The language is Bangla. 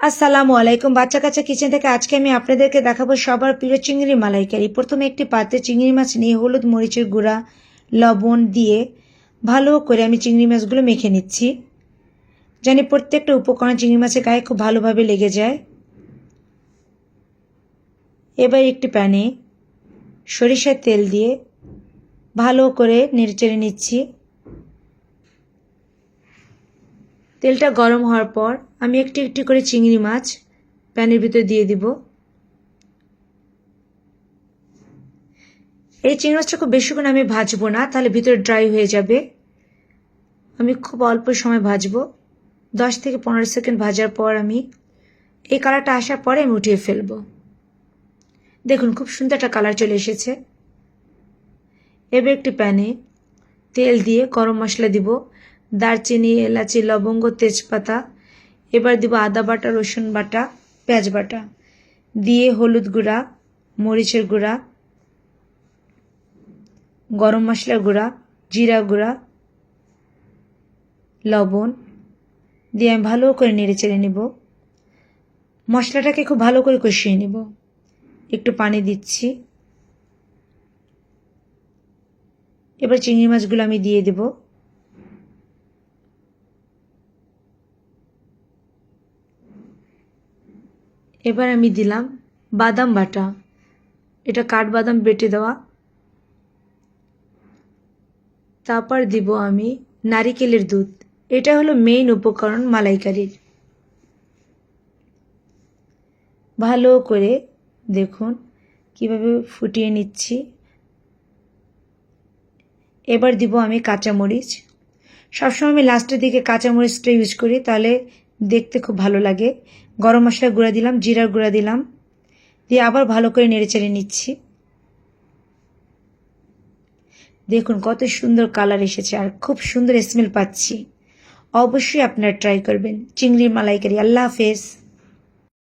আসসালামু আলাইকুম। বাচ্চা কাচ্চা কিচেন থেকে আজকে আমি আপনাদেরকে দেখাবো সবার প্রিয় চিংড়ি মালাইকারি। প্রথমে একটি পাত্রে চিংড়ি মাছ নিয়ে হলুদ মরিচের গুঁড়া লবণ দিয়ে ভালো করে আমি চিংড়ি মাছগুলো মেখে নিচ্ছি। জানি প্রত্যেকটা উপকরণ চিংড়ি মাছের গায়ে খুব ভালোভাবে লেগে যায়। এবার একটি প্যানে সরিষার তেল দিয়ে ভালো করে নেড়েচেড়ে নিচ্ছি। তেলটা গরম হওয়ার পর আমি একটি একটি করে চিংড়ি মাছ প্যানের ভিতর দিয়ে দিব। এই চিংড়ি মাছটা খুব বেশিক্ষণ আমি ভাজবো না, তাহলে ভিতরে ড্রাই হয়ে যাবে। আমি খুব অল্প সময় ভাজবো, 10 থেকে 15 সেকেন্ড ভাজার পর আমি এই কালারটা আসার পরে আমি উঠিয়ে ফেলবো। দেখুন খুব সুন্দর একটা কালার চলে এসেছে। এবার একটি প্যানে তেল দিয়ে গরম মশলা দিব, দারচিনি, এলাচি, লবঙ্গ, তেজপাতা। এবার দিব আদা বাটা, রসুন বাটা, পেঁয়াজ বাটা দিয়ে হলুদ গুঁড়া, মরিচের গুঁড়া, গরম মশলার গুঁড়া, জিরা গুঁড়া, লবণ দিয়ে আমি ভালো করে নেড়ে চেড়ে নেব। মশলাটাকে খুব ভালো করে কষিয়ে নেব। একটু পানি দিচ্ছি। এবার চিংড়ি মাছগুলো আমি দিয়ে দেব। এবার আমি দিলাম বাদাম বাটা, এটা কাঠবাদাম বেটে দেওয়া। তারপর দিব আমি নারিকেলের দুধ, এটা হলো মেইন উপকরণ মালাইকারির। ভালো করে দেখুন কিভাবে ফুটিয়ে নিচ্ছি। এবার দিব আমি কাঁচামরিচ। সবসময় আমি লাস্টের দিকে কাঁচামরিচটা ইউজ করি, তাহলে দেখতে খুব ভালো লাগে। গরম মশলার গুঁড়া দিলাম, জিরার গুঁড়া দিলাম, দিয়ে আবার ভালো করে নেড়েচেড়ে নিচ্ছি। দেখুন কত সুন্দর কালার এসেছে আর খুব সুন্দর স্মেল পাচ্ছি। অবশ্যই আপনারা ট্রাই করবেন চিংড়ির মালাইকারি। আল্লাহ হাফেজ।